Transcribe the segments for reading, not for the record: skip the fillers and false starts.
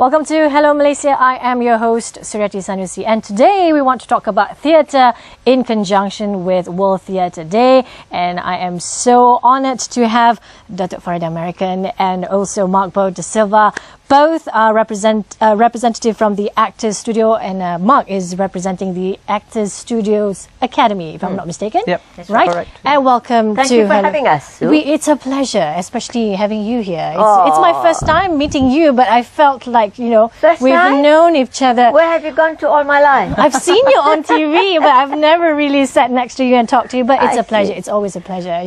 Welcome to Hello Malaysia. I am your host Suryati Sanusi, and today we want to talk about theatre in conjunction with World Theatre Day. And I am so honoured to have Datuk Farida American and also Mark Bo de Silva. Both are representative from the Actors Studio, and Mark is representing the Actors Studios Academy, if I'm not mistaken. Yep, that's right. Correct. And welcome Thank to you for having us. It's a pleasure, especially having you here. It's my first time meeting you, but I felt like, we've known each other. Where have you gone to all my life? I've seen you on TV, but I've never really sat next to you and talked to you. But it's a pleasure. It's always a pleasure,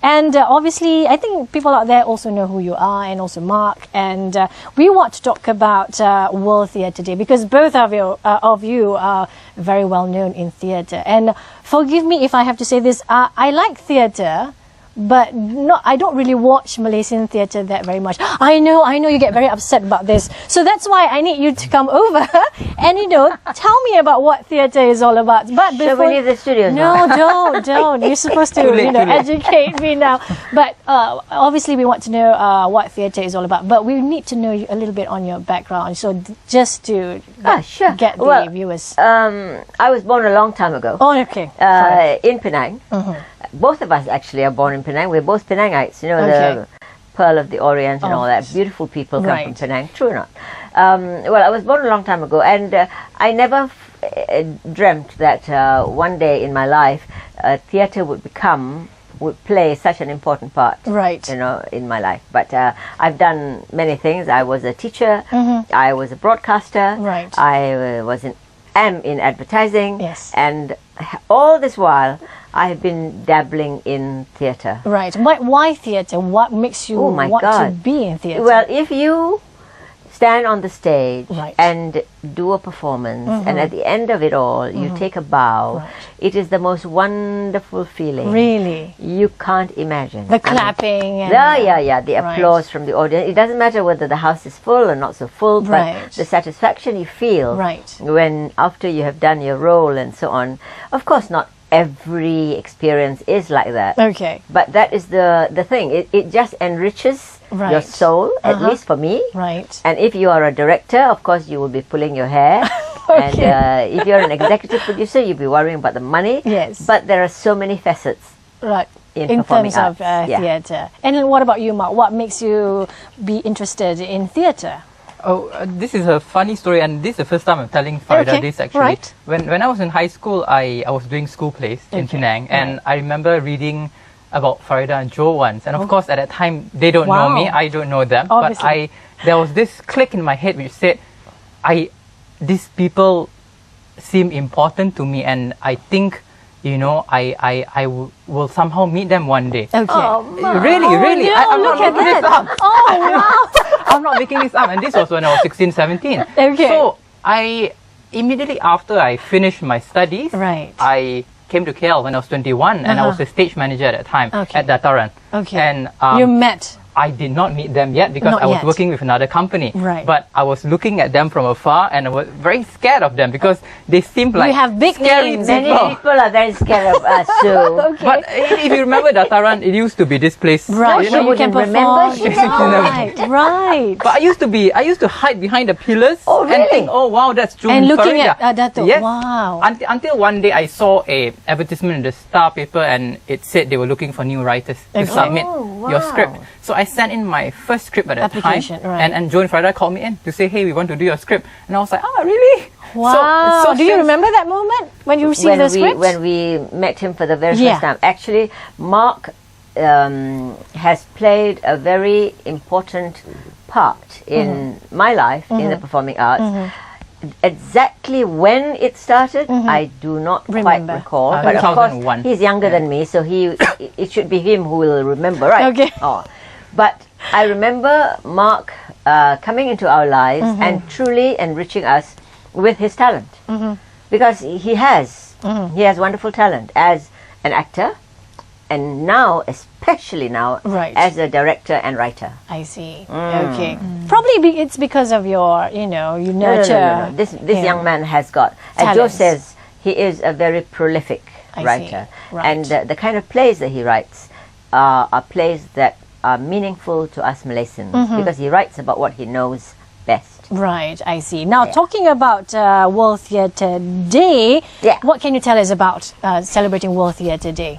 And obviously, I think people out there also know who you are, and also Mark. And we want to talk about World Theatre Day because both of you are very well known in theatre. And forgive me if I have to say this, I like theatre, but I don't really watch Malaysian theatre that very much. I know you get very upset about this. So that's why I need you to come over and, tell me about what theatre is all about. But before... Shall we leave the studio now? No, don't. You're supposed to, educate me now. But obviously we want to know what theatre is all about. But we need to know a little bit on your background. So just to get the viewers. I was born a long time ago. Oh, okay. In Penang. Both of us actually are born in Penang. We're both Penangites, the Pearl of the Orient and all that. Beautiful people come from Penang. True or not? Well, I was born a long time ago, and I never dreamt that one day in my life theatre would play such an important part, in my life. But I've done many things. I was a teacher. I was a broadcaster. I am in advertising. Yes. And all this while, I have been dabbling in theatre. Right. Why theatre? What makes you want to be in theatre? Well, if you stand on the stage and do a performance, and at the end of it all, you take a bow, it is the most wonderful feeling. Really? You can't imagine. The clapping. And the applause from the audience. It doesn't matter whether the house is full or not so full, but the satisfaction you feel when after you have done your role and so on. Of course, not every experience is like that. Okay. But that is the thing. It just enriches your soul, at least for me. Right. And if you are a director, of course, you will be pulling your hair. And if you're an executive producer, you'll be worrying about the money. Yes. But there are so many facets. Right. In terms of theatre. And what about you, Mark? What makes you be interested in theatre? Oh, this is a funny story, and this is the first time I'm telling Farida this actually. Right. When I was in high school, I was doing school plays in Penang, and I remember reading about Farida and Joe once. And of course, at that time, they don't know me, I don't know them. Obviously. But there was this click in my head which said, these people seem important to me, and I think, I will somehow meet them one day. Okay. Oh, really. No, I'm not look making at this up. Oh, wow. I'm not making this up. And this was when I was 16, 17. Okay. So immediately after I finished my studies, I came to KL when I was 21, and I was a stage manager at that time at Dataran. Okay. And you met? I did not meet them yet because I was working with another company. Right. But I was looking at them from afar, and I was very scared of them because they seemed like scary names. Many people are very scared of us too. But if you remember Dataran, it used to be this place. Right. She wouldn't remember. Right. But I used to hide behind the pillars and think, oh wow, that's June and looking Farida. at Dato'. Yes. Wow. Until one day I saw a advertisement in the Star paper, and it said they were looking for new writers to submit your script. So I sent in my first script at that time, and Joe and Farida called me in to say, hey, we want to do your script. And I was like, really? Wow. So do you remember that moment when you received the script? When we met him for the very first time. Actually, Mark has played a very important part in my life in the performing arts. Exactly when it started, I do not quite recall. But of course, he's younger than me, so it should be him who will remember, right? Okay. But I remember Mark coming into our lives and truly enriching us with his talent, because he has wonderful talent as an actor, and now, especially now, as a director and writer. I see. Okay. Probably it's because of your, you nurture. No. This young man has got, as Joe says, he is a very prolific writer. And the kind of plays that he writes are plays that are meaningful to us Malaysians, because he writes about what he knows best. Right, I see. Now, talking about World Theatre Day, what can you tell us about celebrating World Theatre Day?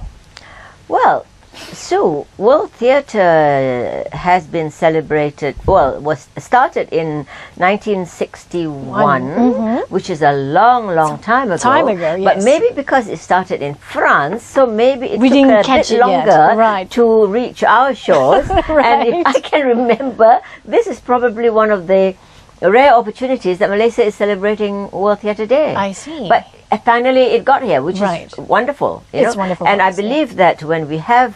Well, so World Theatre has been celebrated, well, was started in 1961, which is a long time ago. Yes. But maybe because it started in France, so maybe it took a bit longer to reach our shores. And if I can remember, this is probably one of the rare opportunities that Malaysia is celebrating World Theatre Day. I see. But finally it got here, which is wonderful. It's wonderful. And I believe that when we have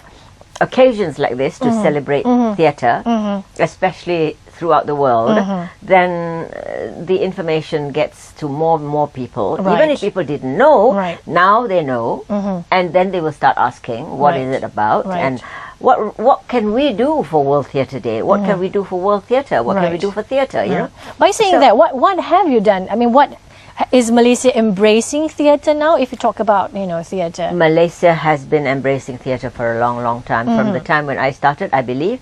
occasions like this to celebrate theatre, especially throughout the world, then the information gets to more and more people. Even if people didn't know, now they know, and then they will start asking, what is it about? And what can we do for World Theatre Day? What can we do for World Theatre? What can we do for theatre? You know. By saying that, what have you done? I mean, what is Malaysia embracing theatre now? If you talk about theatre, Malaysia has been embracing theatre for a long time. From the time when I started, I believe,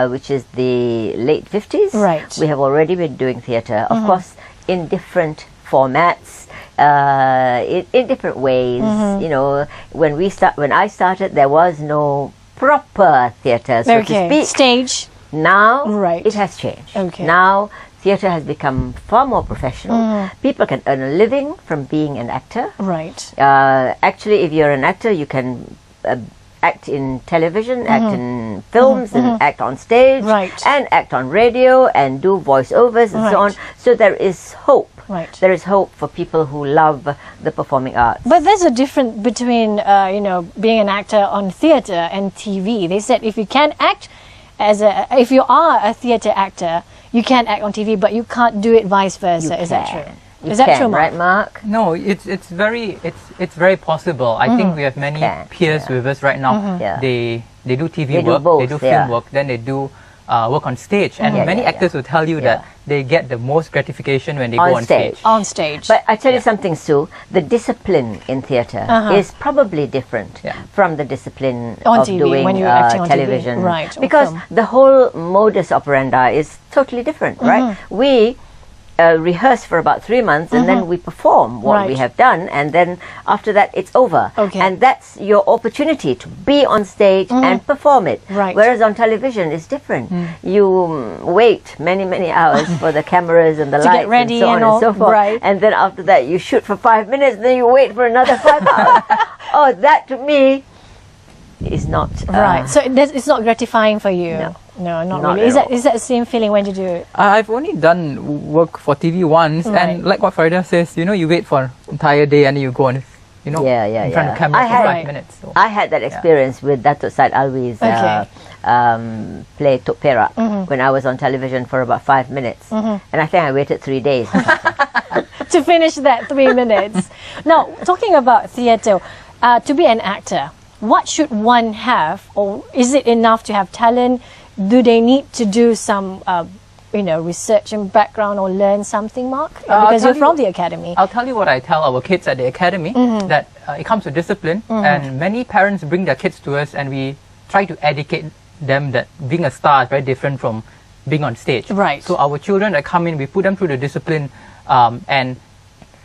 which is the late 50s. We have already been doing theatre, of course, in different formats. In different ways. You know, when I started, there was no proper theatre, so to speak. Stage. Now it has changed. Now theatre has become far more professional. People can earn a living from being an actor. Actually, if you're an actor, you can act in television, act in films, and act on stage, and act on radio, and do voiceovers and so on. So there is hope. There is hope for people who love the performing arts. But there's a difference between, being an actor on theatre and TV. They said if you can act if you are a theatre actor, you can act on TV, but you can't do it vice versa. Is that true? Is that true, Mark? Right, Mark? No, it's very possible. I think we have many peers with us right now. They do TV work, they do film work, then they do work on stage, and many actors will tell you that they get the most gratification when they go on stage. On stage. But I tell you something, Sue, the discipline in theatre is probably different from the discipline on of TV, doing when you're acting on television. TV. Because the whole modus operandi is totally different, right? We rehearse for about 3 months, and then we perform what we have done, and then after that it's over. And that's your opportunity to be on stage and perform it. Whereas on television it's different. You wait many hours for the cameras and the lights get ready and so on and so forth. And then after that you shoot for 5 minutes, then you wait for another 5 hours. Oh, that to me is not so it's not gratifying for you. No, not really. Is that the same feeling when you do it? I've only done work for TV once, and like what Farida says, you wait for an entire day and you go on, in front of camera for 5 minutes. So. I had that experience with Datuk Said Alwi's play Tok Perak when I was on television for about 5 minutes, and I think I waited 3 days to finish that 3 minutes. Now, talking about theatre, to be an actor, what should one have, or is it enough to have talent? Do they need to do some, research and background or learn something, Mark? Because you're from the academy. I'll tell you what I tell our kids at the academy, that it comes to discipline, and many parents bring their kids to us, and we try to educate them that being a star is very different from being on stage. So our children that come in, we put them through the discipline, and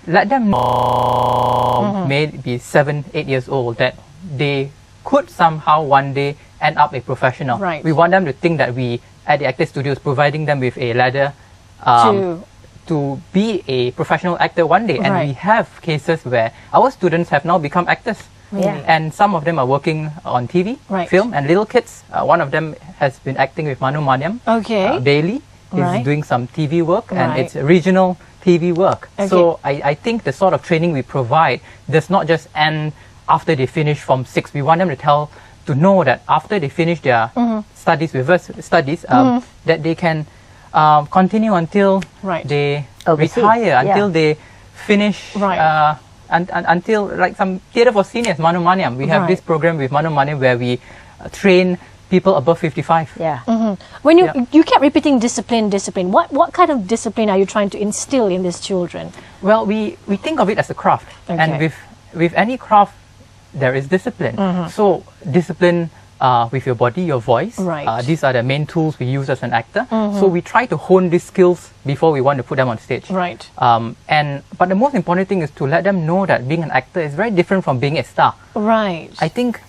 let them know, maybe 7, 8 years old, that they could somehow one day end up a professional. We want them to think that we at the Actor Studios providing them with a ladder to be a professional actor one day. And we have cases where our students have now become actors. And some of them are working on TV, film, and little kids. One of them has been acting with Manu Maniam daily. He's doing some TV work, and it's regional TV work. So I think the sort of training we provide does not just end after they finish Form 6. We want them to know that after they finish their studies with us, that they can continue until they retire, until they finish, until like some theatre for seniors, Manu Maniam. We have this program with Manu Maniam where we train people above 55. When you kept repeating discipline, what kind of discipline are you trying to instill in these children? Well, we think of it as a craft, and with any craft, there is discipline. So discipline with your body, your voice. Right. These are the main tools we use as an actor. So we try to hone these skills before we want to put them on stage. Right. But the most important thing is to let them know that being an actor is very different from being a star. Right. I think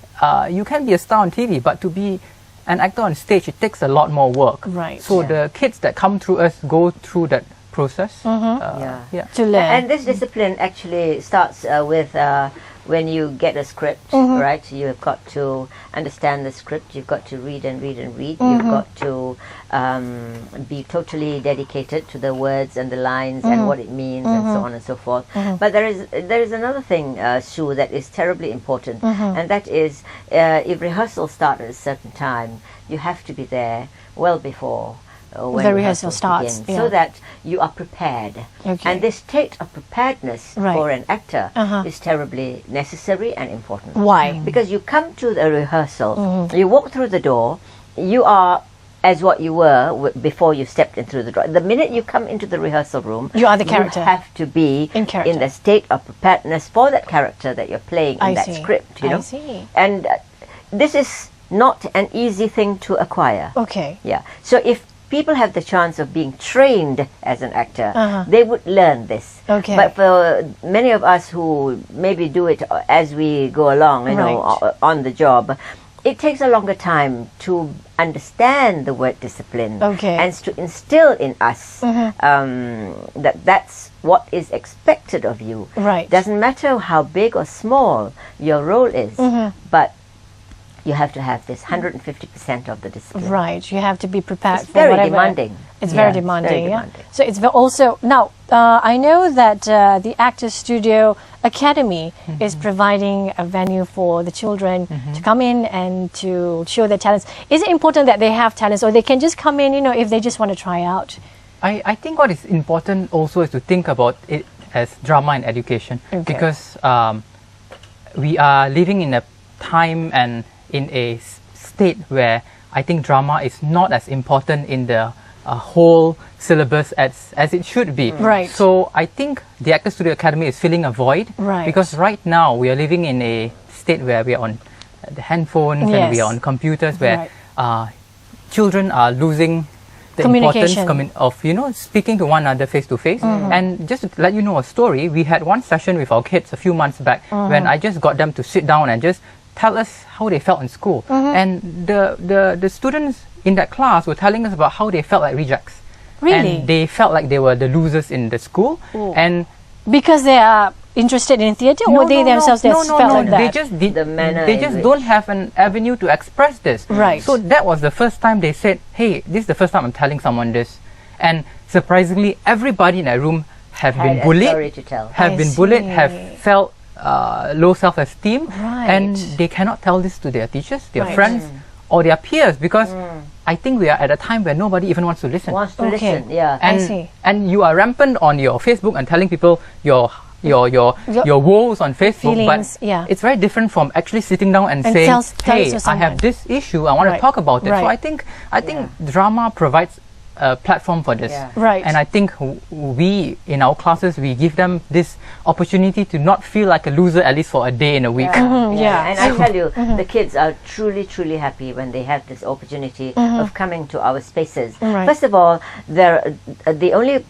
you can be a star on TV, but to be an actor on stage, it takes a lot more work. Right. So the kids that come through us go through that process. To learn. And this discipline actually starts with when you get a script, right? You've got to understand the script. You've got to read and read and read. You've got to be totally dedicated to the words and the lines and what it means and so on and so forth. But there is another thing, Sue, that is terribly important, and that is if rehearsals start at a certain time, you have to be there well before when the rehearsal starts, begin, so that you are prepared. Okay. And this state of preparedness Right. for an actor is terribly necessary and important. Why? Because you come to the rehearsal, you walk through the door, you are as what you were before you stepped in through the door. The minute you come into the rehearsal room, You are the character. You have to be In character. the state of preparedness for that character that you're playing in that see. script. You know? I see. And this is not an easy thing to acquire. Okay. Yeah. So if people have the chance of being trained as an actor, they would learn this. Okay. But for many of us who maybe do it as we go along, you know, Right. on the job, it takes a longer time to understand the word discipline Okay. and to instill in us that that's what is expected of you. Right. Doesn't matter how big or small your role is, but you have to have this 150% of the discipline. Right. You have to be prepared It's for very whatever. demanding. It's Yeah, very it's demanding. very Yeah. demanding. So it's also now. I know that the Actors Studio Academy is providing a venue for the children to come in and to show their talents. Is it important that they have talents, or they can just come in, you know, if they just want to try out? I think what is important also is to think about it as drama and education, because we are living in a time and in a state where I think drama is not as important in the whole syllabus as it should be. Right. So I think the Actors Studio Academy is filling a void, Right. because right now we are living in a state where we are on the handphones and we Yes. are on computers, where Right. children are losing the Communication. importance of, you know, speaking to one another face to face. And just to let you know a story, we had one session with our kids a few months back when I just got them to sit down and just tell us how they felt in school. And the students in that class were telling us about how they felt like rejects. Really? And they felt like they were the losers in the school. And Because they are interested in theatre, or they themselves felt like that? They just The manner they in just which- don't have an avenue to express this. Right. So that was the first time they said, "Hey, this is the first time I'm telling someone this," and surprisingly, everybody in that room have Had been a bullied, story to tell. have I been bullied, see. have felt low self-esteem, and Right. they cannot tell this to their teachers, their Right. friends, or their peers, because I think we are at a time where nobody even wants to listen. Wants to Okay. listen, yeah. I And, see. and you are rampant on your Facebook and telling people your woes on Facebook, Feelings, but yeah. it's very different from actually sitting down and, And saying, tell it "Hey, to I have someone." this issue. I want Right. to talk about it." So Right. I think drama provides a platform for this, Yeah. Right. and I think we in our classes we give them this opportunity to not feel like a loser, at least for a day in a week. Yeah. And I tell you, the kids are truly, truly happy when they have this opportunity of coming to our spaces. Right. First of all, the only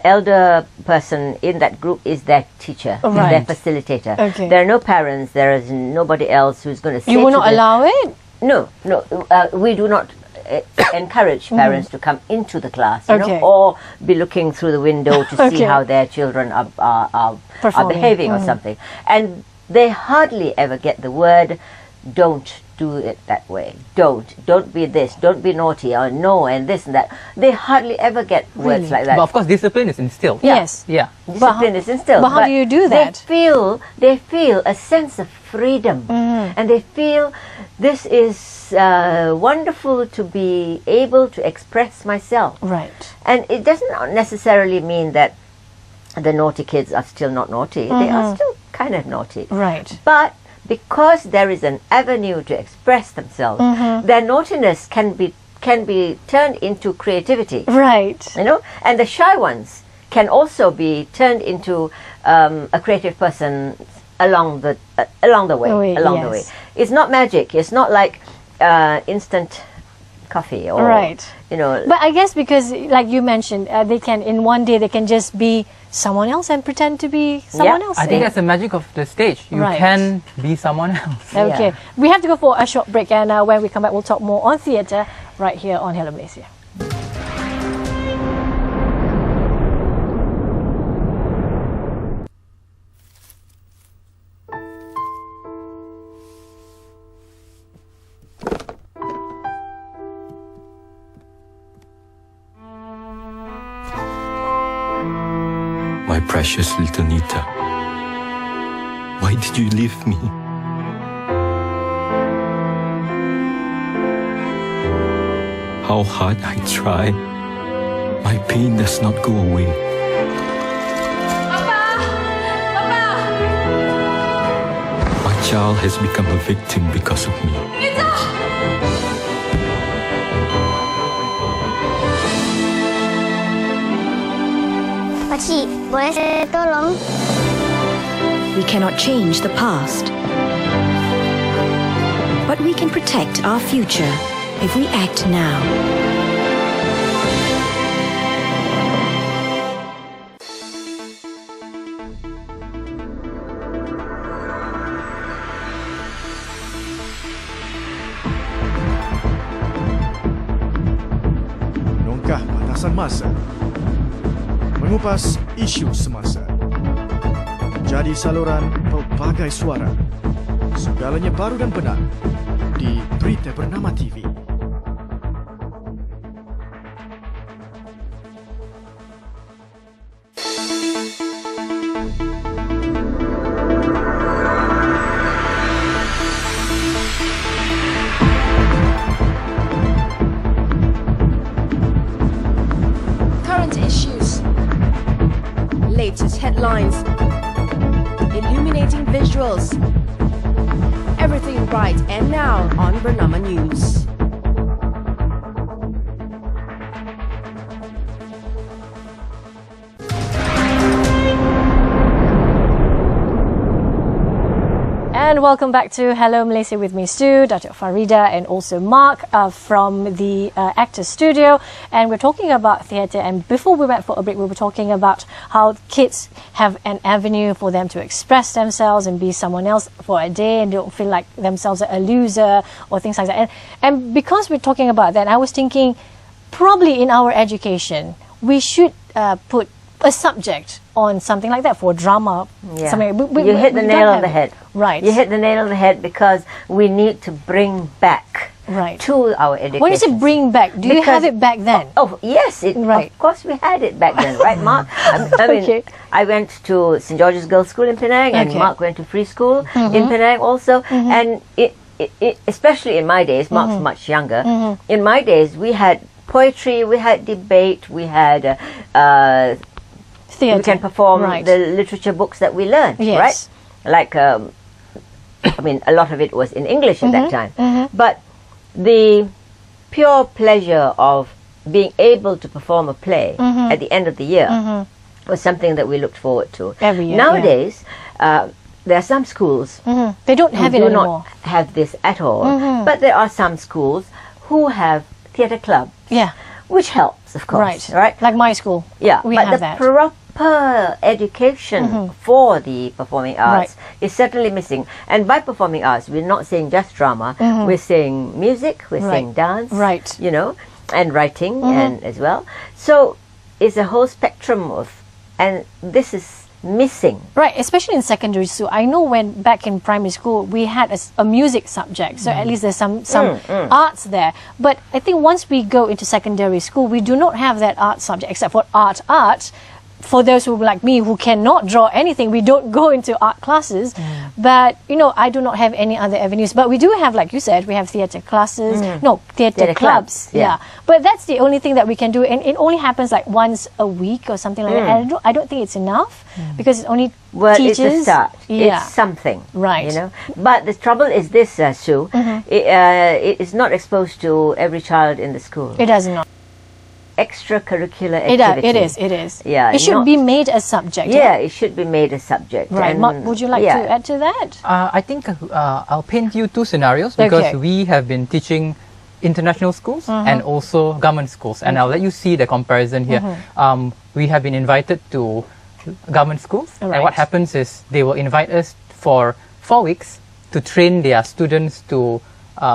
elder person in that group is their teacher, is their Right. facilitator. Okay. There are no parents. There is nobody else who's going to say You will to not them- allow it? No, we do not encourage parents to come into the class, you Okay. know, or be looking through the window to see Okay. how their children are Performing. behaving or something. And they hardly ever get the word, "Don't do it that way. Don't be this. Don't be naughty," or "no," and this and that. They hardly ever get words like that. But of course, discipline is instilled. Yes. Yeah. Discipline is instilled. but how do you do that? They feel a sense of freedom, and they feel this is wonderful to be able to express myself. Right. And it doesn't necessarily mean that the naughty kids are still not naughty. They are still kind of naughty. Right. But because there is an avenue to express themselves, their naughtiness can be turned into creativity. Right. You know, and the shy ones can also be turned into a creative person along the way. Yes. It's not magic. It's not like instant coffee or you know. But I guess because, like you mentioned, they can in one day they can just be someone else and pretend to be someone else. I think that's the magic of the stage. You can be someone else. Okay, we have to go for a short break, and when we come back, we'll talk more on theatre right here on Hello Malaysia. My precious little Nita, why did you leave me? How hard I try, my pain does not go away. Papa! Papa! My child has become a victim because of me. Nita! Pakcik, boleh saya tolong? We cannot change the past, but we can protect our future if we act now. Longkah batasan masa, mengupas isu semasa, menjadi saluran pelbagai suara, segalanya baru dan benar di Berita Bernama TV. Current issues, latest headlines, illuminating visuals. Everything right and now on Bernama News. And welcome back to Hello Malaysia with me, Stu, Dr. Farida, and also Mark from the Actors Studio. And we're talking about theatre. And before we went for a break, we were talking about how kids have an avenue for them to express themselves and be someone else for a day and don't feel like themselves a loser or things like that. And because we're talking about that, I was thinking probably in our education, we should put a subject on something like that for drama. Something. You hit the nail on the head. Right. You hit the nail on the head because we need to bring back to our education. When you say bring back, do you have it back then? Oh yes, of course we had it back then, right, Mark? I mean, I went to St. George's Girls' School in Penang, and Mark went to free school in Penang also. And it, especially in my days, Mark's much younger. In my days, we had poetry, we had debate, we had theatre. We can perform the literature books that we learned, right? Like, I mean, a lot of it was in English at that time. But the pure pleasure of being able to perform a play at the end of the year was something that we looked forward to. Every year. Nowadays, there are some schools they don't have it anymore. Do not have this at all. But there are some schools who have theatre clubs. Which helps, of course. Right. Like my school. Yeah. We but have the that. proper education for the performing arts is certainly missing. And by performing arts, we're not saying just drama. We're saying music, we're saying dance, you know, and writing and as well. So it's a whole spectrum of, and this is missing. Right, especially in secondary school. I know when back in primary school, we had a music subject. So at least there's some arts there. But I think once we go into secondary school, we do not have that art subject except for art. For those who like me who cannot draw anything, we don't go into art classes. But you know, I do not have any other avenues. But we do have, like you said, we have theatre classes. No, theatre clubs. But that's the only thing that we can do, and it only happens like once a week or something like that. And I don't think it's enough because it's only teachers. It's a start. It's something, right? You know. But the trouble is this, Sue. It is not exposed to every child in the school. It does not. extracurricular activity. It is. Yeah, it should be made a subject. Yeah, it should be made a subject. Right. Mark, would you like to add to that? I think I'll paint you two scenarios because we have been teaching international schools and also government schools, and I'll let you see the comparison here. We have been invited to government schools, and what happens is they will invite us for 4 weeks to train their students to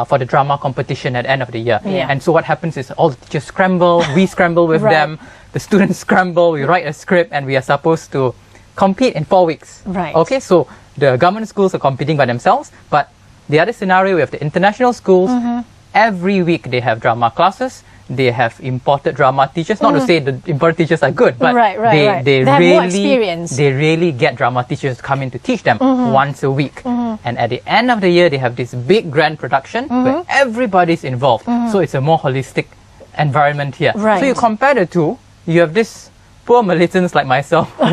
for the drama competition at the end of the year. And so what happens is all the teachers scramble, we scramble with them, the students scramble, we write a script, and we are supposed to compete in 4 weeks. Okay, so the government schools are competing by themselves, but the other scenario, we have the international schools. Every week they have drama classes. They have imported drama teachers. Not to say the imported teachers are good, but they have more experience. They really get drama teachers to come in to teach them once a week. And at the end of the year, they have this big grand production where everybody's involved. So it's a more holistic environment here. So you compare the two, you have this poor Malaysians like myself who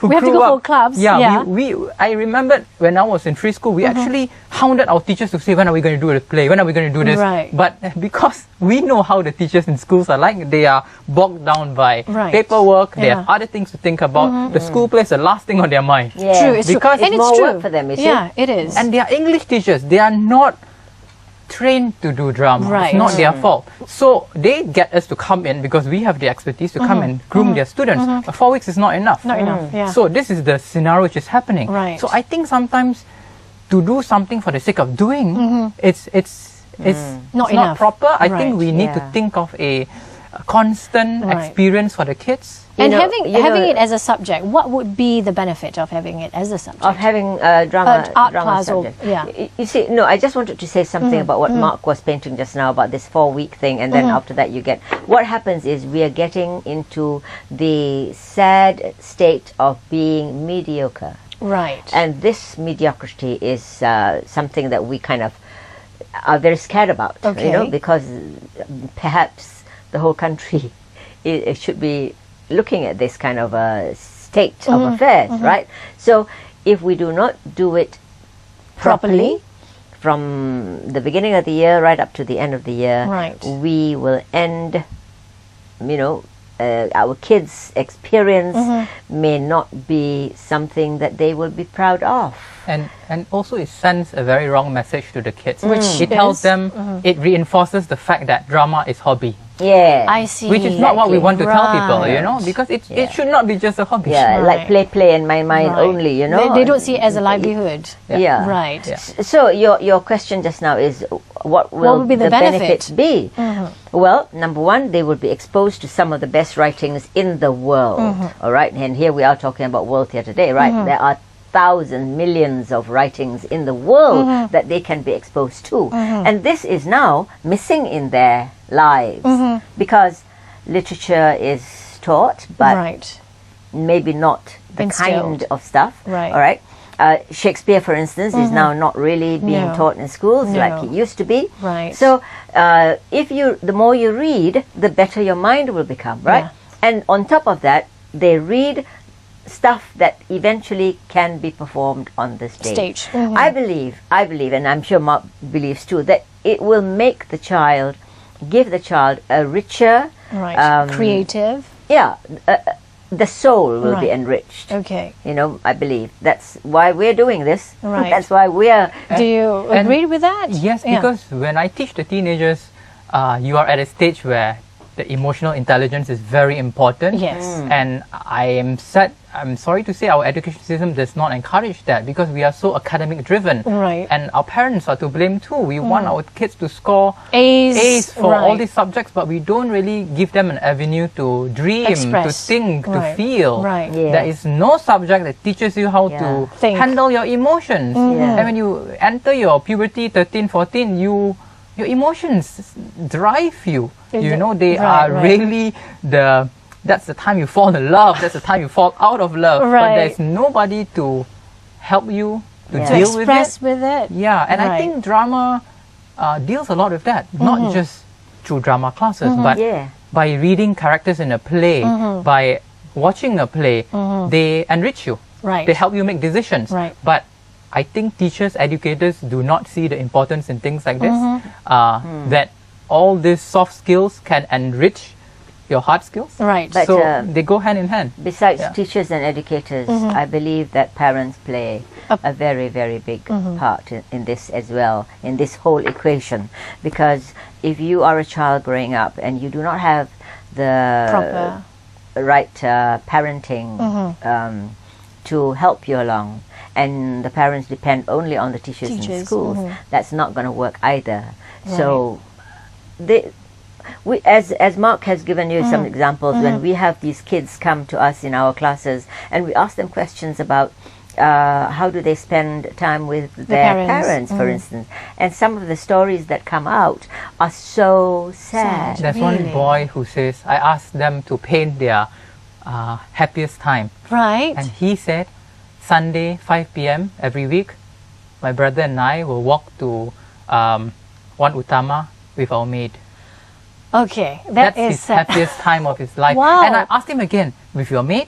we have to go for clubs. I remember when I was in free school, we actually hounded our teachers to say, when are we going to do the play? When are we going to do this? But because we know how the teachers in schools are like, they are bogged down by paperwork, they have other things to think about. The school play is the last thing on their mind. True, it's because true. And it's it's more true work for them, it is. And they are English teachers. They are not trained to do drama. It's not their fault. So they get us to come in because we have the expertise to come and groom their students. But 4 weeks is not enough. So this is the scenario which is happening. So I think sometimes to do something for the sake of doing, it's not proper. I think we need to think of a constant experience for the kids. And having it as a subject, what would be the benefit of having it as a subject? Of having a drama class subject. You see, no, I just wanted to say something about what Mark was painting just now about this 4-week thing, and then after that you get... What happens is we are getting into the sad state of being mediocre. And this mediocrity is something that we kind of are very scared about, you know, because perhaps the whole country it should be looking at this kind of a state of affairs, right? So if we do not do it properly from the beginning of the year right up to the end of the year, we will end, you know, our kids' experience may not be something that they will be proud of. And also it sends a very wrong message to the kids. It tells them, it reinforces the fact that drama is hobby. I see. Which is not what we want to tell people, you know, because it should not be just a hobby. Like play and my mind only, you know. They don't see it as a livelihood. So your question just now is, what will be the benefit be? Well, number one, they will be exposed to some of the best writings in the world. All right, and here we are talking about World Theatre Day, right? There are thousands, millions of writings in the world that they can be exposed to. And this is now missing in their lives because literature is taught, but maybe not the kind of stuff. All right. Shakespeare, for instance, is now not really being taught in schools like it used to be. So the more you read, the better your mind will become, right? And on top of that, they read stuff that eventually can be performed on the stage. I believe, and I'm sure Mark believes too, that it will make the child, give the child a richer, creative. The soul will be enriched. You know, I believe that's why we're doing this. That's why we are. Do you agree with that? Yes, because when I teach the teenagers, you are at a stage where the emotional intelligence is very important. And I'm sorry to say our education system does not encourage that because we are so academic driven. And our parents are to blame too. We want our kids to score A's for all these subjects, but we don't really give them an avenue to dream, to think, to feel. There is no subject that teaches you how to handle your emotions. And when you enter your puberty, 13, 14, your emotions drive you. You know, they are really that's the time you fall in love, that's the time you fall out of love. But there's nobody to help you to deal with it. And I think drama deals a lot with that. Not just through drama classes, but by reading characters in a play, by watching a play, they enrich you. They help you make decisions. But I think teachers, educators do not see the importance in things like this. That all these soft skills can enrich your hard skills. Right. But, So they go hand in hand. Besides teachers and educators, I believe that parents play a very, very big part in this as well, in this whole equation. Because if you are a child growing up and you do not have the proper right parenting to help you along, and the parents depend only on the teachers in schools, that's not going to work either. Right. So as Mark has given you some examples, when we have these kids come to us in our classes and we ask them questions about how do they spend time with their parents, for instance, and some of the stories that come out are so sad. There's one boy who says, I asked them to paint their happiest time. Right. And he said, Sunday, 5 p.m. every week, my brother and I will walk to Wan Utama with our maid. Okay, that's his happiest time of his life. Wow. And I asked him again, with your maid?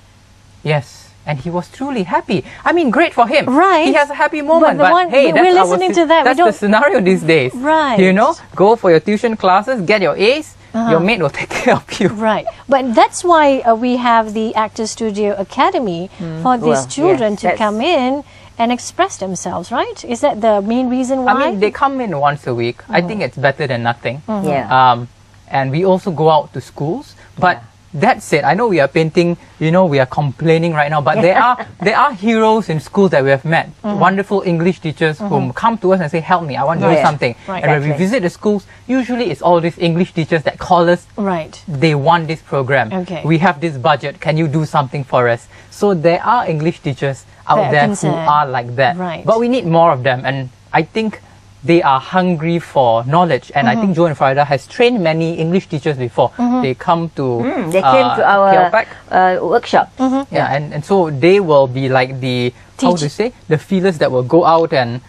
Yes. And he was truly happy. I mean, great for him. Right. He has a happy moment. But we're hey, listening to that. That's the scenario these days. Right. You know, go for your tuition classes, get your A's, your maid will take care of you. Right. But that's why we have the Actor Studio Academy for these children to come in and express themselves, right? Is that the main reason why? I mean, they come in once a week. I think it's better than nothing. Yeah. And we also go out to schools. But that said, I know we are painting, you know, we are complaining right now, but there are heroes in schools that we have met. Wonderful English teachers who come to us and say, help me, I want to do something. Right. And when we visit the schools, usually it's all these English teachers that call us. Right. They want this program. Okay. We have this budget. Can you do something for us? So there are English teachers out there who are like that. Right. But we need more of them. And I think they are hungry for knowledge, and I think Joe and Farida has trained many English teachers before. They come to they came to our workshop. Yeah, and so they will be like the how to say, the feelers that will go out and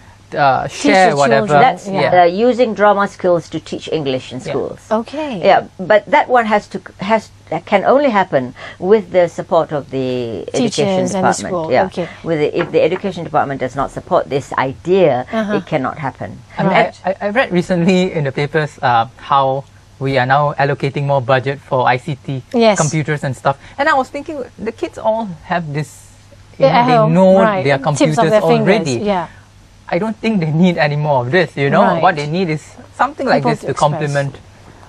share whatever. That's using drama skills to teach English in schools. Okay. Yeah, but that one can only happen with the support of the education department. And the school. Yeah. Okay. If the education department does not support this idea, it cannot happen. I mean, I read recently in the papers how we are now allocating more budget for ICT, computers and stuff. And I was thinking, the kids all have this, they know their computers already. Yeah. I don't think they need any more of this, you know. Right. What they need is something like this to complement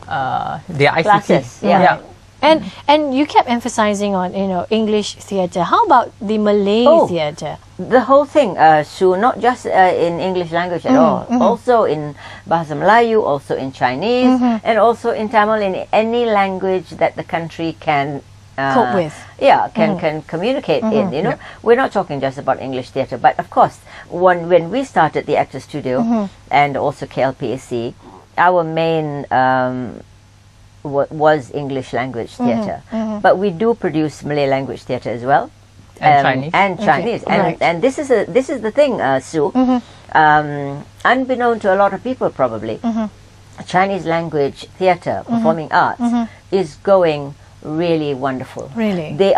their ICT. Classes, yeah. And you kept emphasizing on, you know, English theatre. How about the Malay theatre? The whole thing, Sue, not just in English language at all, also in Bahasa Melayu, also in Chinese, and also in Tamil, in any language that the country can cope with. Yeah, can communicate in, you know. We're not talking just about English theatre, but of course, when we started the Actor Studio and also KLPAC, our main was English language theatre. But we do produce Malay language theatre as well. And Chinese. And Chinese. Okay. And this is the thing, Sue. Unbeknown to a lot of people probably, Chinese language theatre, performing arts, is going really wonderful. Really? They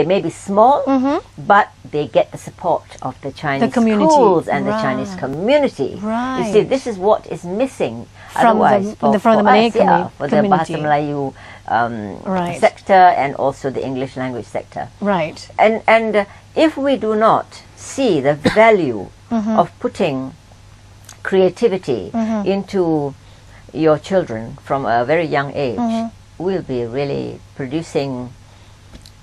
may be small, but they get the support of the Chinese schools and the Chinese community. Right. You see, this is what is missing. From Otherwise, the Malay community. for the Bahasa Melayu sector and also the English language sector. Right. And if we do not see the value of putting creativity into your children from a very young age, we'll be really producing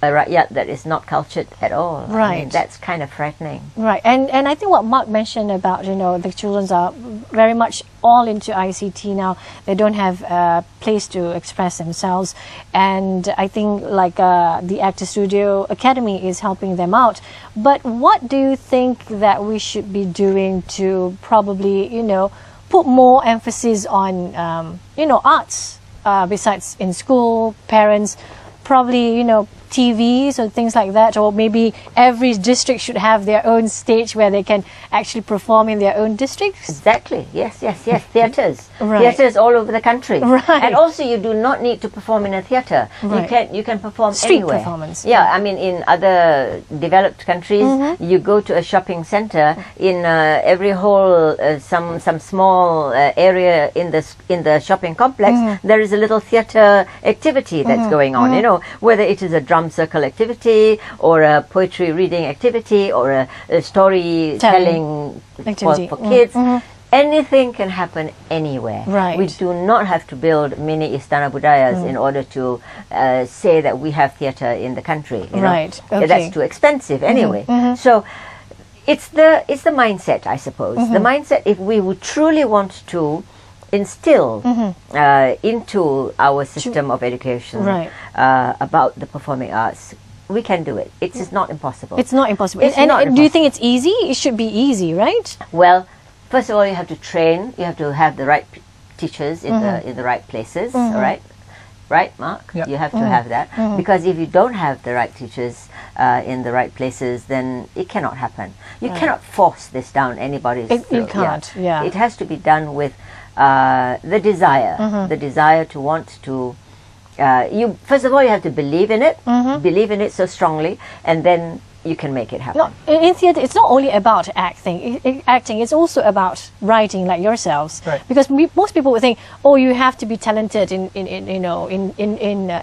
a rakyat that is not cultured at all. Right. I mean, that's kind of frightening. Right. And I think what Mark mentioned about, you know, the children are very much all into ICT now. They don't have a place to express themselves. And I think like the Actor Studio Academy is helping them out. But what do you think that we should be doing to probably, you know, put more emphasis on, you know, arts? Besides in school, parents probably, you know, TVs or things like that, or maybe every district should have their own stage where they can actually perform in their own districts? Exactly. Yes. Theatres. Right. Theatres all over the country. Right. And also, you do not need to perform in a theatre. Right. You can perform Street anywhere. performance. Yeah, I mean, in other developed countries, you go to a shopping centre. In every whole some small area in the shopping complex, there is a little theatre activity that's going on. You know, whether it is a drum circle activity or a poetry reading activity or a storytelling for kids. Anything can happen anywhere. Right. We do not have to build mini Istana Budayas in order to say that we have theatre in the country. You know? Right. Okay. That's too expensive anyway. So it's the mindset, I suppose. The mindset, if we would truly want to instill into our system of education about the performing arts, we can do it. It is not impossible. It's not impossible. It's and not do you impossible. think it's easy? It should be easy, right? Well, first of all, you have to train. You have to have the right teachers in the right places. All right, right, Mark. Yep. You have to have that because if you don't have the right teachers in the right places, then it cannot happen. You cannot force this down anybody's throat. You can't. Yeah. It has to be done with the desire to want to. You first of all, you have to believe in it, believe in it so strongly, and then you can make it happen. No, in theatre, it's not only about acting. Acting, it's also about writing, like yourselves. Right. Because most people would think, oh, you have to be talented in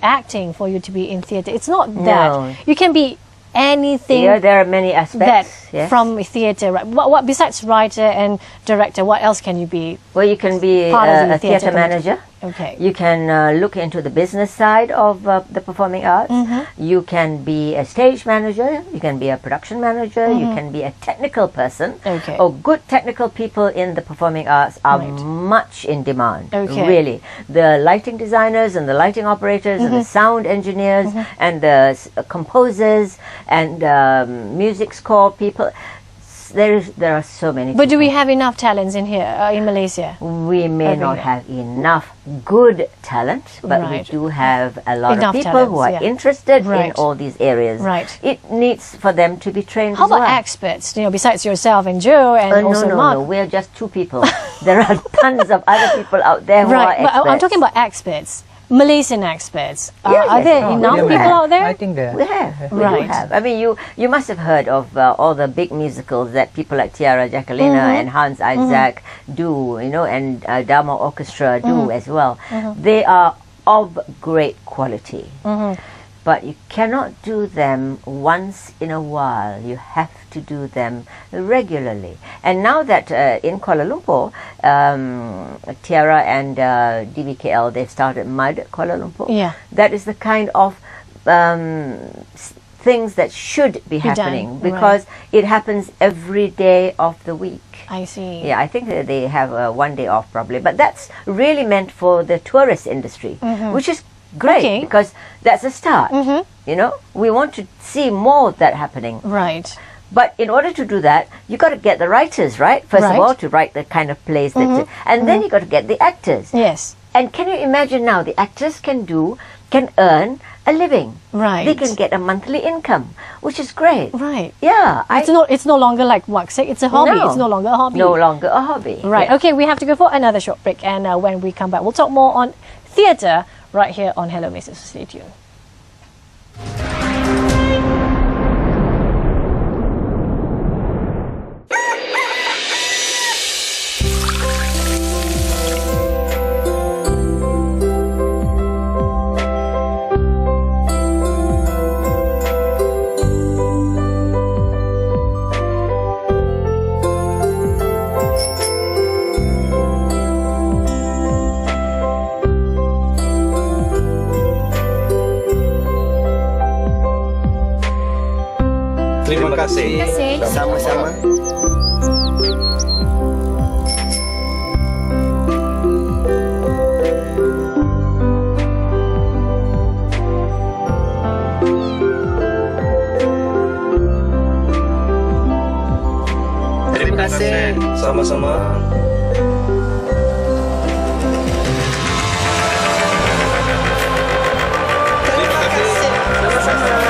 acting for you to be in theatre. It's not that. No. You can be anything. Yeah, there are many aspects. That from theatre. Right? What besides writer and director? What else can you be? Well, you can be Part of the a theatre theatre manager. Okay. You can look into the business side of the performing arts. You can be a stage manager. You can be a production manager. You can be a technical person. Okay. Oh, good technical people in the performing arts are much in demand. Okay. Really. The lighting designers and the lighting operators and the sound engineers and the composers and music score people. There are so many. But do people. we have enough talents in here in Malaysia? We may not have enough good talent, but we Right. do have a lot Enough of people who are talents, yeah. interested in Right. all these areas. Right. It needs for them to be trained How as about well. experts? Besides yourself and Joe and also no, Mark. no. We're just two people. There are tons of other people out there who are Right, but experts. I'm talking about experts, Malaysian experts. Yes, Are yes, there no, enough we people have. out there? I think there. We have. We Right. do have. I mean, you must have heard of all the big musicals that people like Tiara Jacquelina and Hans Isaac do, and Dharma Orchestra do as well. They are of great quality. But you cannot do them once in a while. You have to do them regularly. And now that in Kuala Lumpur, Tiara and DBKL, they've started MUD Kuala Lumpur. Yeah. That is the kind of things that should be happening done, because it happens every day of the week. I see. Yeah, I think that they have one day off probably. But that's really meant for the tourist industry, which is great Okay. because that's a start. We want to see more of that happening. Right. But in order to do that, you got to get the writers, right? First Right. of all, to write the kind of plays that, and then you got to get the actors. Yes. And can you imagine now the actors can earn a living. Right. They can get a monthly income, which is great. Right. Yeah. It's no longer like what say it's a hobby. No. It's no longer a hobby. No longer a hobby. Right. Yeah. Okay, we have to go for another short break, and when we come back, we'll talk more on theatre right here on Hello Mrs. Stay tuned. Terima kasih. Sama-sama. Terima kasih. Sama-sama. Terima kasih. Sama-sama.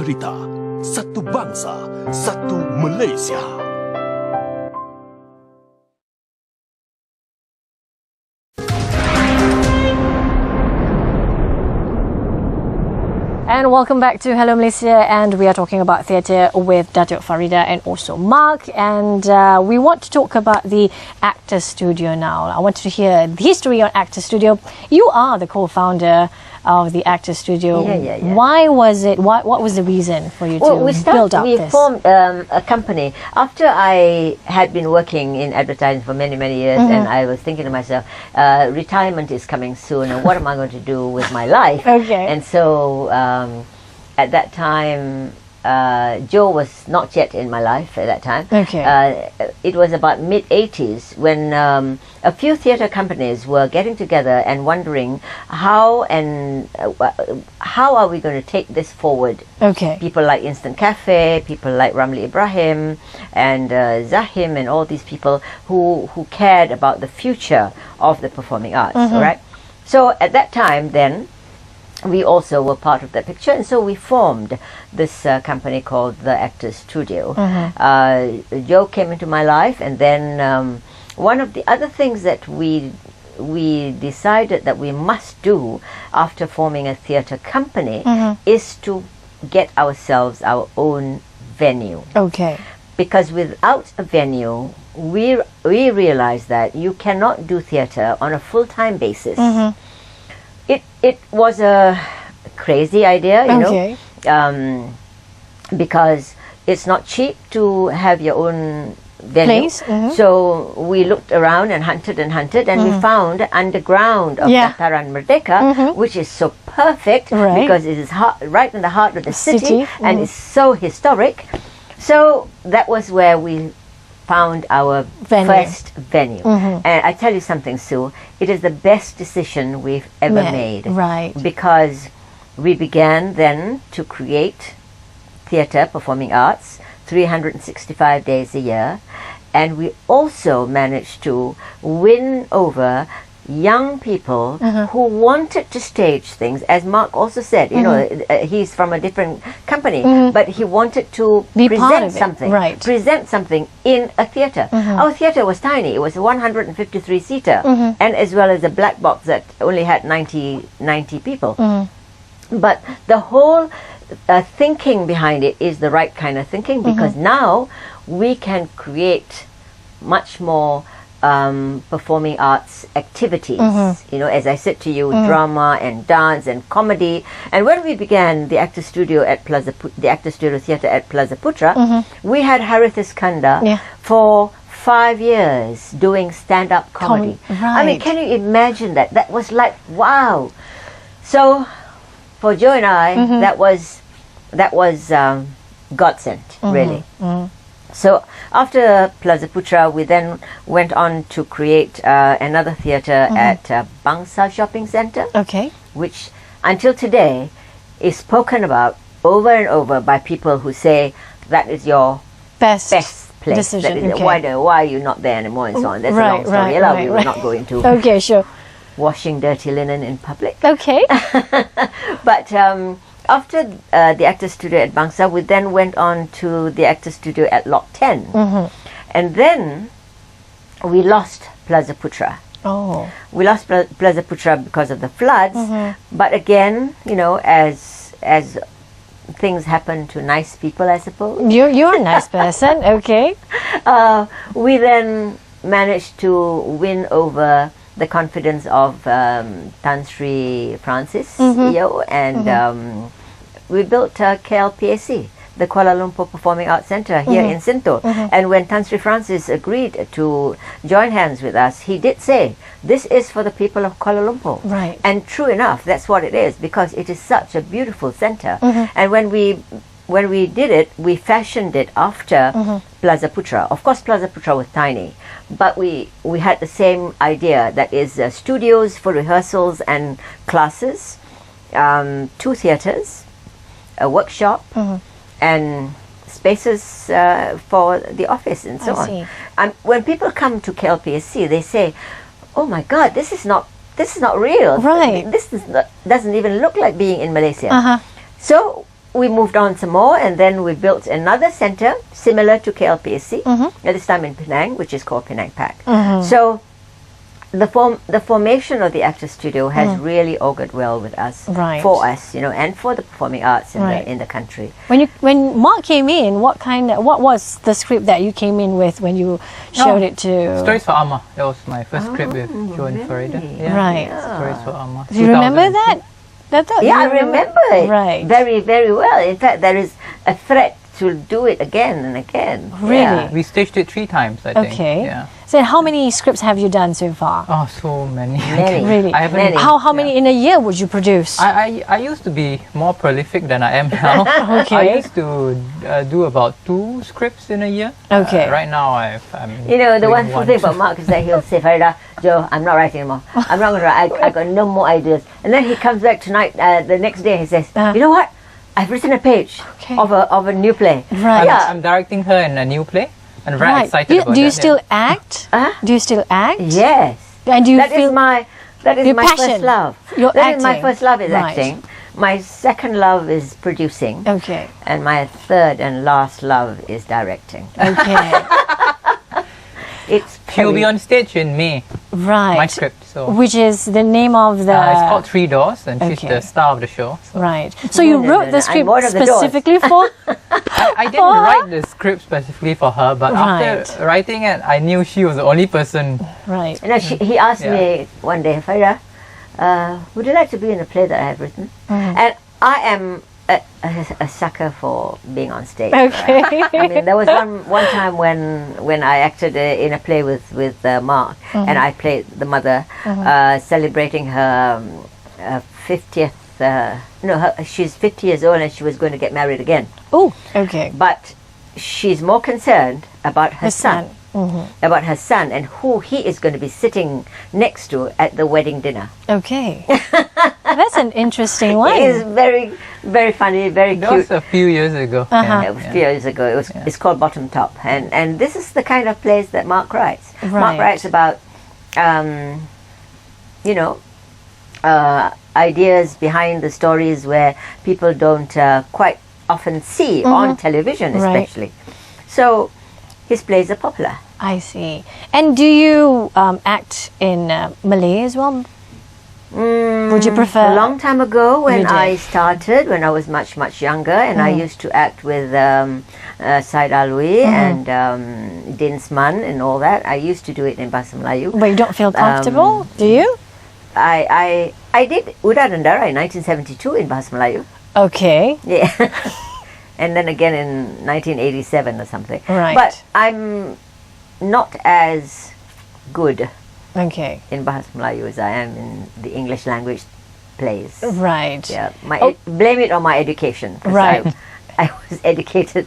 cerita, satu bangsa, satu Malaysia. And welcome back to Hello Malaysia, and we are talking about theatre with Datuk Farida and also Mark, and we want to talk about the Actors Studio now. I want to hear the history on Actors Studio. You are the co-founder of the Actors Studio. Yeah. Why was it? What was the reason for you to build up this? We formed a company after I had been working in advertising for many years, and I was thinking to myself, retirement is coming soon, and what am I going to do with my life? Okay. And so at that time, Joe was not yet in my life at that time. Okay. It was about mid-80s when a few theatre companies were getting together and wondering how are we going to take this forward. Okay. People like Instant Cafe, people like Ramli Ibrahim and Zahim, and all these people who cared about the future of the performing arts. All right. So at that time then, we also were part of that picture, and so we formed this company called the Actors Studio. Joe came into my life, and then one of the other things that we decided that we must do after forming a theatre company is to get ourselves our own venue. Okay. Because without a venue, we realized that you cannot do theatre on a full-time basis. It was a crazy idea, you know, because it's not cheap to have your own venue. So we looked around and hunted, and we found underground of Dataran Merdeka, which is so perfect because it is right in the heart of the city. And it's so historic. So that was where we found our first venue. And I tell you something, Sue, it is the best decision we've ever made. Right. Because we began then to create theatre, performing arts, 365 days a year. And we also managed to win over young people who wanted to stage things. As Mark also said, you know, he's from a different company, but he wanted to present something, present something in a theatre. Our theatre was tiny. It was a 153-seater, and as well as a black box that only had 90 people. But the whole thinking behind it is the right kind of thinking, because now we can create much more performing arts activities. You know, as I said to you, drama and dance and comedy. And when we began the Actors Studio at the Actors Studio Theatre at Plaza Putra, we had Harith Iskandar for 5 years doing stand-up comedy. I mean, can you imagine that? That was like, wow. So for Joe and I, that was godsend, really. So after Plaza Putra, we then went on to create another theatre at Bangsa Shopping Centre, which until today is spoken about over and over by people who say that is your best place. Decision. Why are you not there anymore, and so on. That's a long story. We will not go into washing dirty linen in public. But after the Actors Studio at Bangsa, we then went on to the Actors Studio at Lot 10. And then we lost Plaza Putra. We lost Plaza Putra because of the floods. But again, you know, as things happen to nice people, I suppose. You're a nice person, we then managed to win over the confidence of Tan Sri Francis, CEO, and we built KLPAC, the Kuala Lumpur Performing Arts Centre here in Sinto. And when Tan Sri Francis agreed to join hands with us, he did say, this is for the people of Kuala Lumpur. And true enough, that's what it is, because it is such a beautiful centre. And when we did it, we fashioned it after Plaza Putra. Of course, Plaza Putra was tiny, but we had the same idea, that is studios for rehearsals and classes, 2 theatres, a workshop, and spaces for the office and so on. When people come to KLPSC, they say, "Oh my God, this is not real. This doesn't even look like being in Malaysia." So we moved on some more, and then we built another center similar to KLPSC, at this time in Penang, which is called Penang Pack. So the formation of the Actors Studio has really augured well with us, for us, and for the performing arts in the country. When Mark came in, what was the script that you came in with when you showed it to? Stories for Amma. That was my first script with Joe and Farida. Stories for Amma. Do you remember that? I remember it. Right. Very, very well. In fact, there is a threat to do it again and again. Really? Yeah. We staged it 3 times, I think. Okay. Yeah. So how many scripts have you done so far? Oh, so many. Really? I haven't. Many. How many in a year would you produce? I used to be more prolific than I am now. Okay. I used to do about 2 scripts in a year. Okay. Right now, I'm the wonderful thing about Mark is that he'll say, Farida, Joe, I'm not writing anymore. I'm not going to write. I got no more ideas. And then he comes back tonight, the next day, he says, you know what? I've written a page of a new play. Right. I'm directing her in a new play. I'm very excited about that. Do you still act? Do you still act? Yes. And do you that feel is my passion? first love. That is my first love is acting. My second love is producing. Okay. And my third and last love is directing. Okay. She'll be on stage in May. Right. My script. So. Which is the name of the... it's called 3 Doors, and she's the star of the show. So. Right. So you wrote the script specifically for... I didn't write the script specifically for her, but after writing it, I knew she was the only person. Right. And he asked me one day, Farida, would you like to be in a play that I have written? And I am a sucker for being on stage. Okay. I mean, there was one time when I acted in a play with Mark, and I played the mother, celebrating her 50th. She's 50 years old and she was going to get married again. Oh, okay. But she's more concerned about her son. About her son and who he is going to be sitting next to at the wedding dinner. Okay. That's an interesting one. It is very, very funny, very cute. That was a few years ago. It was a few years ago. It's called Bottom Top. And this is the kind of plays that Mark writes. Mark writes about, ideas behind the stories where people don't quite often see on television especially. So his plays are popular. I see. And do you act in Malay as well? Would you prefer? A long time ago when I started, when I was much, much younger, and I used to act with Said Alwi and Dinsman and all that. I used to do it in Bahasa Melayu. But you don't feel comfortable, do you? I did Uda dan Dara in 1972 in Bahasa Melayu. Okay. Yeah. And then again in 1987 or something. Right. But I'm not as good in Bahasa Melayu as I am in the English language plays. Right. Yeah. Blame it on my education. Right. I was educated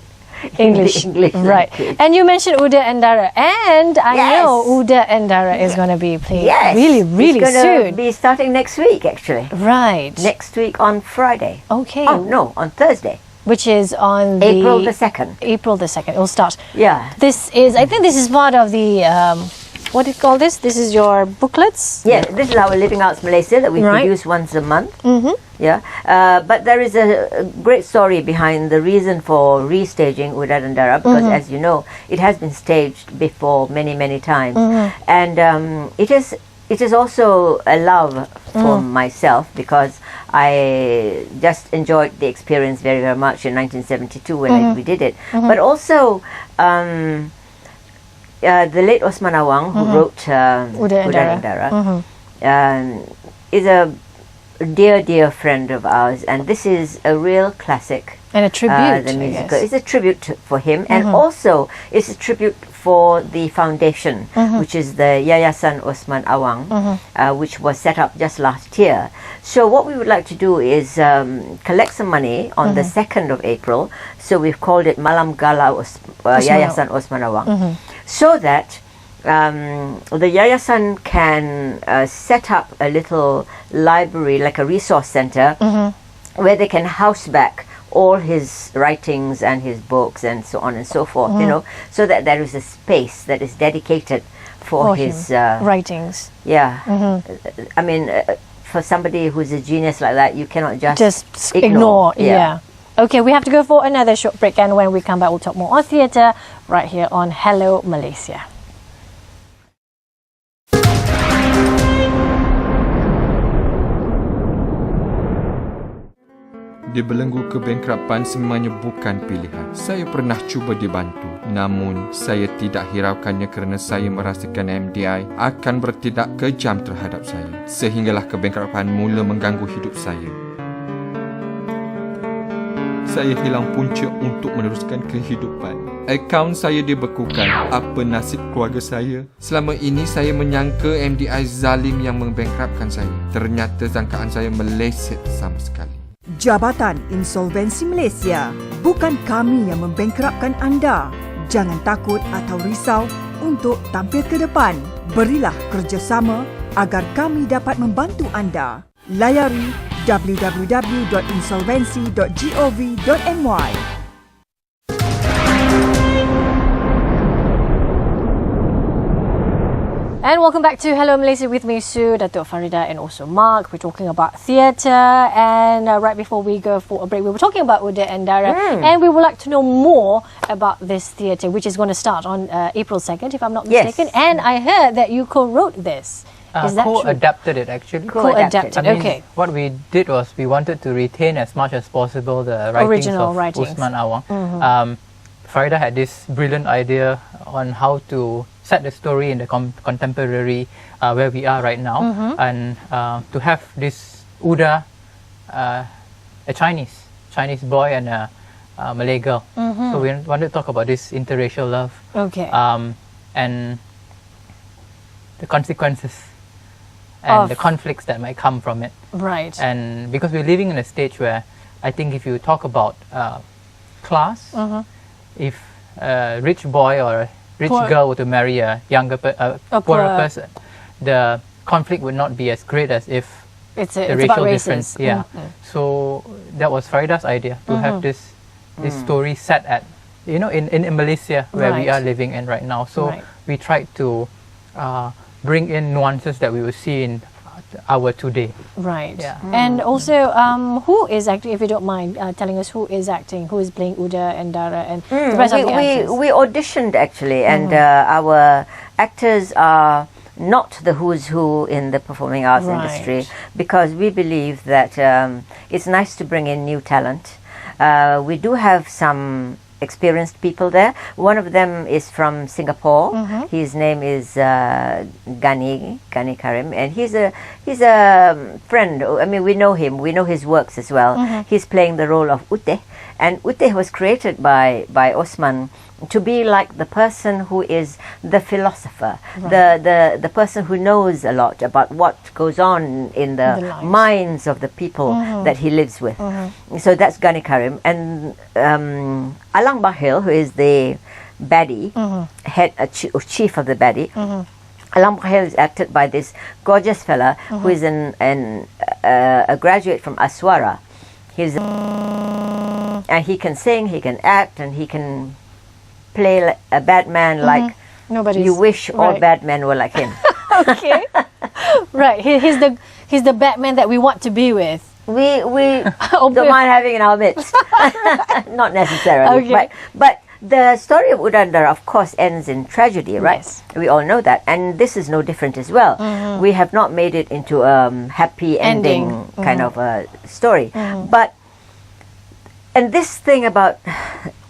English. English right. language. And you mentioned Uda and Dara, and I know Uda and Dara is going to be played really, really it's soon. It's going to be starting next week, actually. Right. Next week on Friday. Okay. Oh no, on Thursday. Which is on April the 2nd. April the 2nd. It will start. Yeah. I think this is part of the, what do you call this? This is your booklets? Yeah, this is our Living Arts Malaysia that we produce once a month. Yeah. But there is a great story behind the reason for restaging Uda dan Dara, because as you know, it has been staged before many, many times. And it is also a love for myself, because I just enjoyed the experience very, very much in 1972 when we did it. But also, the late Osman Awang, who wrote Uda dan Dara, is a dear, dear friend of ours, and this is a real classic. And a tribute. The musical. It's a tribute for him, and also it's a tribute for the foundation, which is the Yayasan Osman Awang, which was set up just last year. So what we would like to do is collect some money on the 2nd of April. So we've called it Malam Gala Yayasan Osman Awang, so that the Yayasan can set up a little library, like a resource center, where they can house back all his writings and his books and so on and so forth, so that there is a space that is dedicated for his writings. Yeah. I mean, for somebody who's a genius like that, you cannot just ignore. Yeah. Okay, we have to go for another short break, and when we come back, we'll talk more on theatre right here on Hello Malaysia. Dibelenggu kebangkrapan semuanya bukan pilihan. Saya pernah cuba dibantu, namun saya tidak hiraukannya kerana saya merasakan MDI akan bertindak kejam terhadap saya. Sehinggalah kebangkrapan mula mengganggu hidup saya. Saya hilang punca untuk meneruskan kehidupan. Akaun saya dibekukan. Apa nasib keluarga saya? Selama ini saya menyangka MDI zalim yang membangkrapkan saya. Ternyata sangkaan saya meleset sama sekali. Jabatan Insolvensi Malaysia, bukan kami yang membangkrapkan anda. Jangan takut atau risau untuk tampil ke depan. Berilah kerjasama agar kami dapat membantu anda. Layari www.insolvency.gov.my. And welcome back to Hello Malaysia with me, Sue, Datuk Farida and also Mark. We're talking about theatre, and right before we go for a break, we were talking about Uda and Dara, and we would like to know more about this theatre, which is going to start on April 2nd, if I'm not mistaken. Yes. And I heard that you co-wrote this. Is that true? Co-adapted it, actually. Co-adapted, okay. What we did was we wanted to retain as much as possible the Original writings of Usman Awang. Farida had this brilliant idea on how to set the story in the contemporary where we are right now, and to have this Uda, a Chinese boy and a Malay girl. So we wanted to talk about this interracial love, and the consequences and the conflicts that might come from it. Right. And because we're living in a stage where I think if you talk about class, if a rich boy or a rich girl were to marry a younger, poorer person, the conflict would not be as great as if the racial difference. Yeah. So that was Farida's idea, to have this story set at, in Malaysia where we are living in right now. So we tried to bring in nuances that we will see in our today. Right. Yeah. And also, who is acting, if you don't mind telling us who is acting, who is playing Uda and Dara and the rest of the actors? We auditioned actually, and our actors are not the who's who in the performing arts industry, because we believe that it's nice to bring in new talent. We do have some experienced people there. One of them is from Singapore. His name is Gani Karim, and he's a friend. I mean, we know him. We know his works as well. He's playing the role of Ute, and Ute was created by Osman to be like the person who is the philosopher, the person who knows a lot about what goes on in the minds of the people that he lives with. So that's Gani Karim. And Alang Bahil, who is the baddie, head chief of the baddie, Alang Bahil is acted by this gorgeous fella who is a graduate from Aswara. And he can sing, he can act, and he can play a bad man like you wish all bad men were like him. Okay. Right. He's the Batman that we want to be with. We don't mind having in our midst. Not necessarily. Okay. But the story of Uda and Dara, of course, ends in tragedy, right? Yes. We all know that. And this is no different as well. We have not made it into a happy ending kind of a story. And this thing about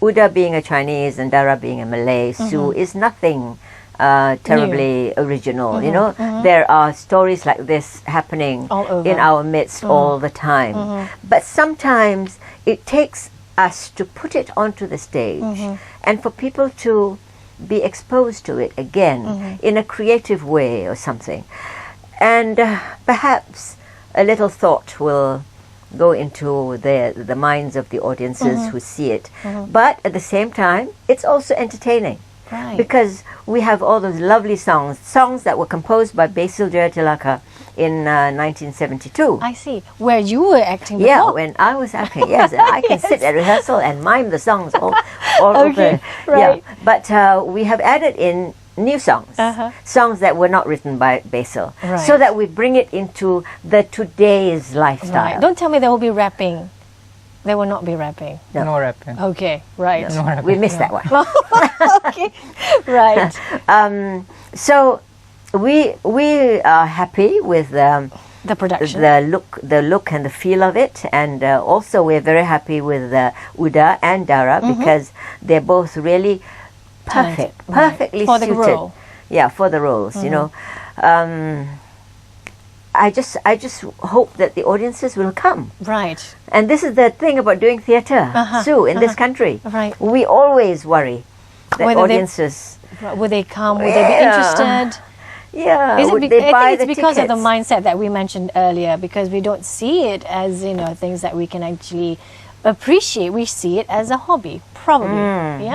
Uda being a Chinese and Dara being a Malay, Sue, is nothing terribly original. You know, there are stories like this happening in our midst all the time. But sometimes it takes us to put it onto the stage and for people to be exposed to it again in a creative way or something. And perhaps a little thought will go into the minds of the audiences who see it. But at the same time, it's also entertaining. Right. Because we have all those lovely songs that were composed by Basil Jayatilaka in 1972. I see. Where you were acting before. Yeah, when I was acting, yes. And I can sit at rehearsal and mime the songs all over. Right. Yeah. But we have added in new songs, songs that were not written by Basil, so that we bring it into the today's lifestyle. Right. Don't tell me there will be rapping. They will not be rapping. No rapping. Okay, right. No rapping. We missed that one. Okay, right. So we are happy with the production, the look and the feel of it, and also we're very happy with Uda and Dara because they're both really perfectly for suited. The role. Yeah, for the roles. You know, I just hope that the audiences will come. Right. And this is the thing about doing theatre, Sue, in this country. Right. We always worry that Whether audiences will they come? Will they be interested? Yeah, I think it's because tickets? of the mindset that we mentioned earlier, because we don't see it as, you know, things that we can actually appreciate. We see it as a hobby, probably.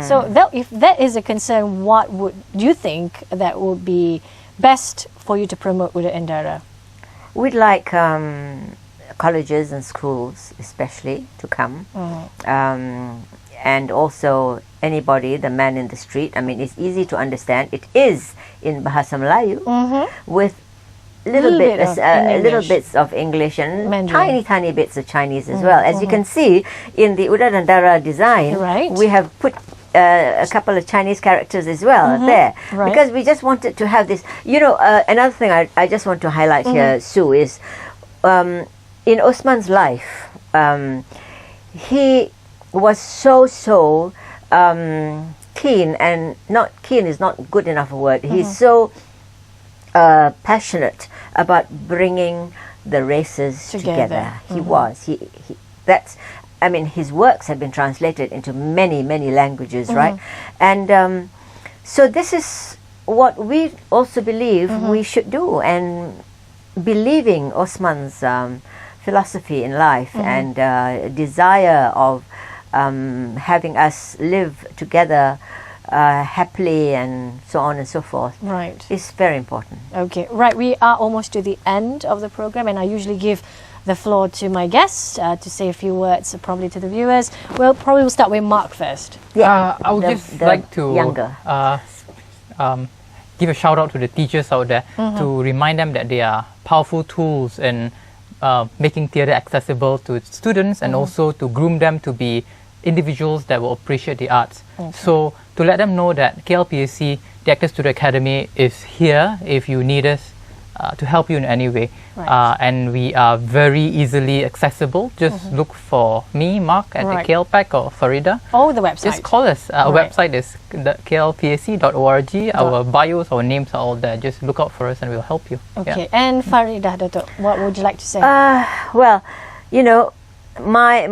So if that is a concern, what would you think that would be best for you to promote Uda and Dara? We'd like colleges and schools especially to come, and also anybody, the man in the street. I mean, it's easy to understand. It is in Bahasa Melayu with little bits of English and Mandarin. tiny bits of Chinese as well. As you can see in the Uda dan Dara design, we have put a couple of Chinese characters as well there, because we just wanted to have this. You know, another thing I just want to highlight here, Sue, is in Osman's life, he was so keen, and not keen is not good enough a word. He's so passionate about bringing the races together. He was. That's. I mean, his works have been translated into many languages, right? And so this is what we also believe we should do, and believing Osman's philosophy in life and desire of having us live together happily and so on and so forth. Right. Is very important. Okay, right. We are almost to the end of the program, and I usually give the floor to my guests to say a few words, probably to the viewers. Well, probably we'll start with Mark first. I would just like to give a shout out to the teachers out there to remind them that they are powerful tools in making theatre accessible to students, and also to groom them to be individuals that will appreciate the arts. So to let them know that KLPAC, the Actors Studio Academy, is here if you need us to help you in any way. And we are very easily accessible. Just look for me, Mark, at the KLPAC, or Farida. Oh, the website. Just call us. Our website is klpac.org. Our bios, our names are all there. Just look out for us and we'll help you. Okay. And Farida, Dato', what would you like to say? Well, you know, my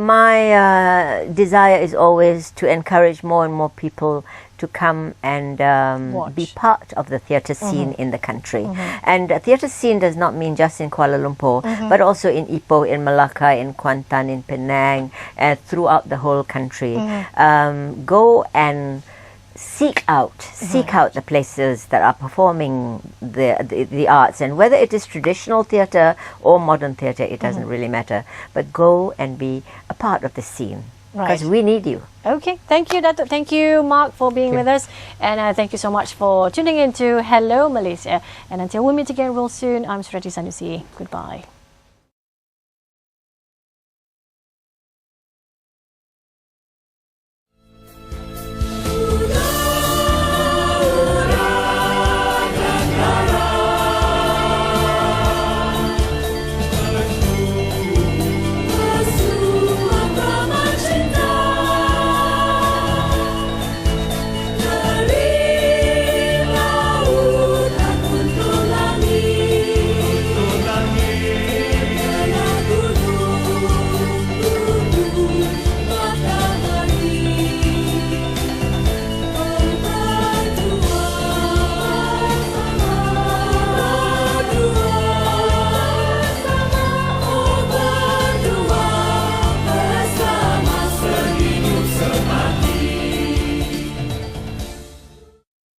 desire is always to encourage more and more people to come and be part of the theatre scene in the country. And theatre scene does not mean just in Kuala Lumpur, but also in Ipoh, in Malacca, in Kuantan, in Penang, and throughout the whole country. Go and seek out the places that are performing the arts, and whether it is traditional theatre or modern theatre, it doesn't really matter. But go and be a part of the scene, because we need you. Okay, thank you, Dato'. Thank you, Mark, for being with us, and thank you so much for tuning in to Hello Malaysia. And until we meet again real soon, I'm Surati Sanusi. Goodbye.